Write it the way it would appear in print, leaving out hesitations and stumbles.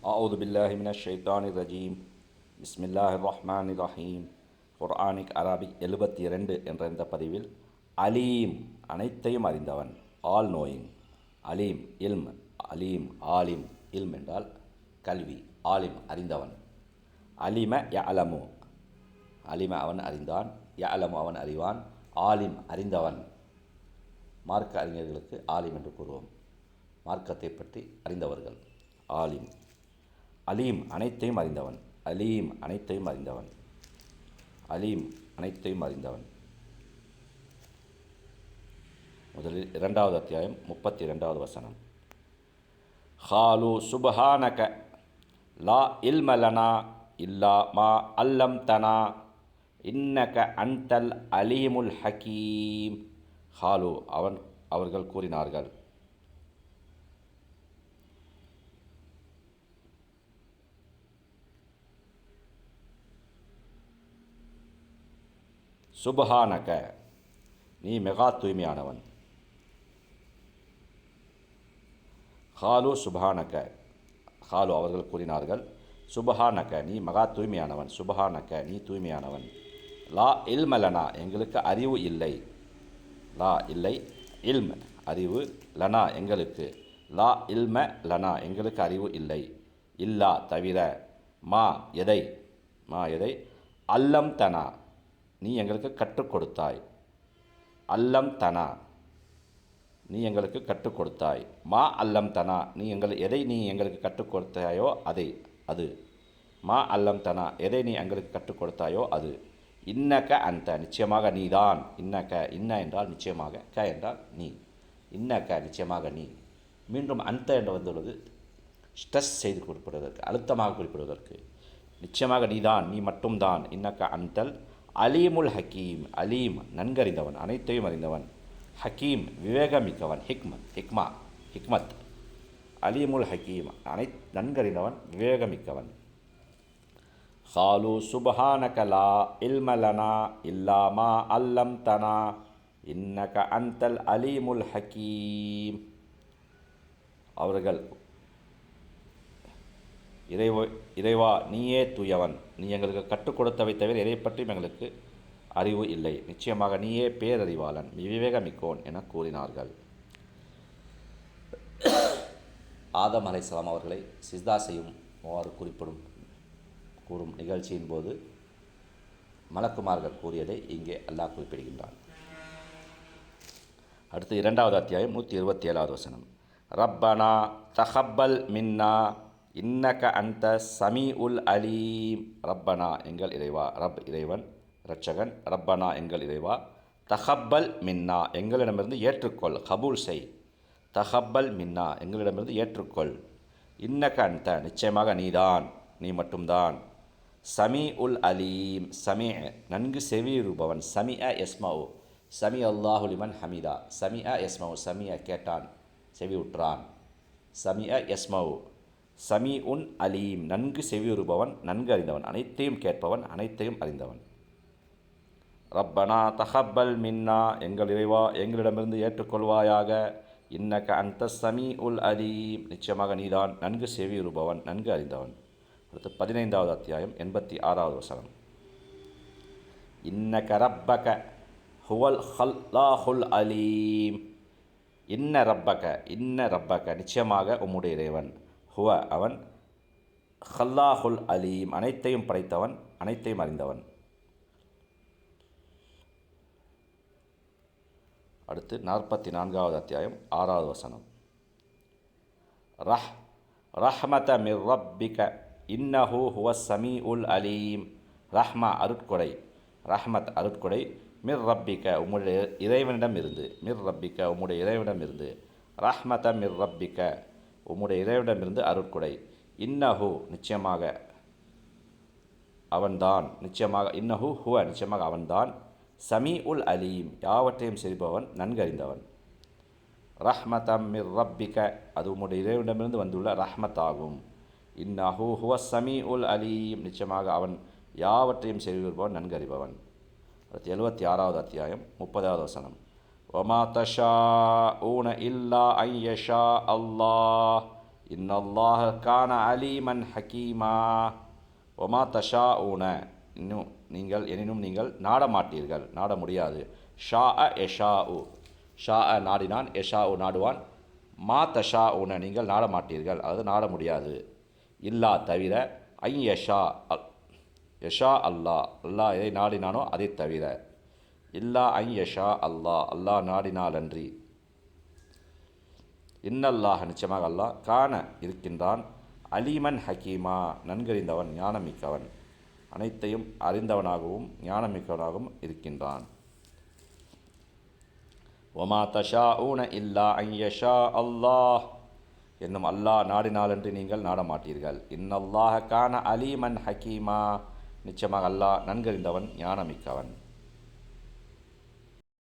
அவுது பில்லாஹி மினஷ் ஷைத்தானிர் ரஜீம். பிஸ்மில்லாஹிர் ரஹ்மானிர் ரஹீம். குர்ஆனிக் அரபிக் 72 என்ற இந்த பதிவில் அலீம் அனைத்தையும் அறிந்தவன், ஆல் நோயிங். அலீம் இல்ம், அலீம் ஆலிம். இல்ம் என்றால் கல்வி, ஆலிம் அறிந்தவன். அலிம யஅலமு, அலிம அவன் அறிந்தான், யஅலமு அவன் அறிவான், ஆலிம் அறிந்தவன். மார்க்க அறிஞர்களுக்கு ஆலிம் என்று கூறுவோம், மார்க்கத்தை பற்றி அறிந்தவர்கள் ஆலிம். அலீம் அனைத்தையும் அறிந்தவன், அலீம் அனைத்தையும் அறிந்தவன், அலீம் அனைத்தையும் அறிந்தவன். முதலில் 2வது அத்தியாயம் 32வது வசனம். ஹாலு சுப்ஹானக லா இல்ம லனா இல்லா மா அல்லம்தனா இன்னக அன்தல் அலீமுல் ஹக்கீம். ஹாலு அவர்கள் கூறினார்கள், சுப்ஹானக நீ மெகா தூய்மையானவன். ஹாலு சுப்ஹானக, ஹாலு அவர்கள் கூறினார்கள், சுப்ஹானக நீ மகா தூய்மையானவன், சுப்ஹானக நீ தூய்மையானவன். லா இல்மலனா எங்களுக்கு அறிவு இல்லை, லா இல்லை, இல்ம அறிவு, லனா எங்களுக்கு, லா இல்ம லனா எங்களுக்கு அறிவு இல்லை, இல்லா தவிர, மா எதை, மா எதை, அல்லம் தனா நீ எங்களுக்கு கற்றுக் கொடுத்தாய், அல்லம் தனா நீ எங்களுக்கு கற்றுக் கொடுத்தாய், மா அல்லம் தனா எதை நீ எங்களுக்கு கற்றுக் கொடுத்தாயோ அது, மா அல்லம் தனா எதை நீ எங்களுக்கு கற்றுக் கொடுத்தாயோ அது, இன்னக அந்த நிச்சயமாக நீதான், இன்னக இன்ன என்றால் நிச்சயமாக, க என்றால் நீ, இன்னக நிச்சயமாக நீ. மீண்டும் அந்த என்று வந்துள்ளது ஸ்ட்ரெஸ் செய்து குறிப்பிடுவதற்கு, அழுத்தமாக குறிப்பிடுவதற்கு. நிச்சயமாக நீதான், நீ மட்டும்தான். இன்னக்க அந்தல் அலீமுல் ஹக்கீம், அலீம் நன்கறிந்தவன், அனைத்தையும் அறிந்தவன், ஹக்கீம் விவேகமிக்கவன், ஹிக்மத், அலீமுல் ஹக்கீம் நன்கறிந்தவன், விவேகமிக்கவன். ஹாலு சுப்ஹானக லா இல்ம லனா இல்லா மா அல்லம்தனா இன்னக அன்தல் அலீமுல் ஹக்கீம். அவர்கள், இறைவா நீயே தூயவன், நீ எங்களுக்கு கற்றுக் கொடுத்தவை தவிர எதை பற்றியும் எங்களுக்கு அறிவு இல்லை, நிச்சயமாக நீயே பேரறிவாளன், விவேகமிக்கோன் என கூறினார்கள். ஆதம் அலைஹிஸ்ஸலாம் அவர்களை சிஜ்தா செய்யும் கூறும் நிகழ்ச்சியின் போது மலக்குமார்கள் கூறியதை இங்கே அல்லாஹ் குறிப்பிடுகின்றான். அடுத்து 2வது அத்தியாயம் 127வது வசனம். ரப்பனா தகப்பல் மின்னா இன்னக அந்த சமீ உல் அலீம். ரப்பனா எங்கள் இறைவா, ரப் இறைவன், இரட்சகன், ரப்பனா எங்கள் இறைவா, தகப்பல் மின்னா எங்களிடமிருந்து ஏற்றுக்கொள், கபூல் செய், தகப்பல் மின்னா எங்களிடமிருந்து ஏற்றுக்கொள், இன்னக அந்த நிச்சயமாக நீதான், நீ மட்டும்தான், சமீ உல் அலீம் சமீ நன்கு செவியுறுபவன், சமிஅ யஸ்மஉ, சமி அல்லாஹு லிமன் ஹமிதா, சமிஅ யஸ்மஉ சமிஅ கேட்டான், செவியுற்றான், சமிஅ யஸ்மஉ, சமீ உன் அலீம் நன்கு செவியுறுபவன், நன்கு அறிந்தவன், அனைத்தையும் கேட்பவன், அனைத்தையும் அறிந்தவன். ரப்பனா தகப்பல் மின்னா எங்கள் இறைவா எங்களிடமிருந்து ஏற்றுக்கொள்வாயாக, இன்னக அந்த சமீ உல் அலீம் நிச்சயமாக நீதான் நன்கு செவியுறுபவன், நன்கு அறிந்தவன். அடுத்து 15வது அத்தியாயம் 86வது வசனம். இன்னக ரப்பக ஹுவல் ஹல்லாஹுல் அலீம். இன்ன ரப்பக நிச்சயமாக உம்முடைய இறைவன், ஹுவ அவன், ஹல்லாஹுல் அலீம் அனைத்தையும் படைத்தவன், அனைத்தையும் அறிந்தவன். அடுத்து 44வது அத்தியாயம் 6வது வசனம். ரஹ்மத மிர் ரப்பிக இன்னஹு ஹுவஸ் சமீஉல் அலீம். ரஹ்மா அருட்கொடை, ரஹ்மத் அருட்கொடை, மிர் ரப்பிக உம்முடைய இறைவனிடமிருந்து, மிர் ரப்பிக உம்முடைய இறைவனிடமிருந்து, ரஹ்மத மிர் ரப்பிக உம்முடைய இறைவனிடமிருந்து அருட்கொடை, இன்னஹு நிச்சயமாக அவன்தான், நிச்சயமாக இன்னஹு ஹுவ நிச்சயமாக அவன்தான், சமீ உல் அலீம் யாவற்றையும் செய்பவன், நன்கறிந்தவன். ரஹ்மதம் மிர் ரப்பிக அது உம்முடைய இறைவனிடமிருந்து வந்துள்ள ரஹ்மத் ஆகும். இன்னஹு ஹுவ சமீ உல் அலீம் நிச்சயமாக அவன் யாவற்றையும் செய்பவன், நன்கறிபவன். 76வது அத்தியாயம் 30வது வசனம். வமா தஷாஊன இல்லா அன் யஷா அல்லாஹ் இன்னல்லாஹ கான அலீமன் ஹக்கீமா. ஒமா தஷா ஊன, எனினும் நீங்கள் நாடமாட்டீர்கள், நாட முடியாது. ஷா அ எஷா உ, ஷா அ நாடினான், எஷா உ நாடுவான். மா தஷா ஊன நீங்கள் நாடமாட்டீர்கள், அதாவது நாட முடியாது. இல்லா தவிர, ஐ யஷா யஷா அல்லாஹ், அல்லாஹ் எதை நாடினானோ அதை தவிர. இல்லா ஐ யஷா அல்லாஹ், அல்லாஹ் நாடினாலன்றி. இன்னல்லாஹ் நிச்சயமாக அல்லாஹ் கான இருக்கின்றான், அலீமன் ஹக்கீமா நன்கறிந்தவன் ஞானமிக்கவன், அனைத்தையும் அறிந்தவனாகவும் ஞானமிக்கவனாகவும் இருக்கின்றான். ஒமா தஷா ஊன இல்லா ஐ யஷா அல்லாஹ், என்னும் அல்லாஹ் நாடினாலன்றி நீங்கள் நாடமாட்டீர்கள். இன்னல்லாஹ கான அலீமன் ஹக்கீமா, நிச்சயமாக அல்லாஹ் நன்கறிந்தவன் ஞானமிக்கவன்.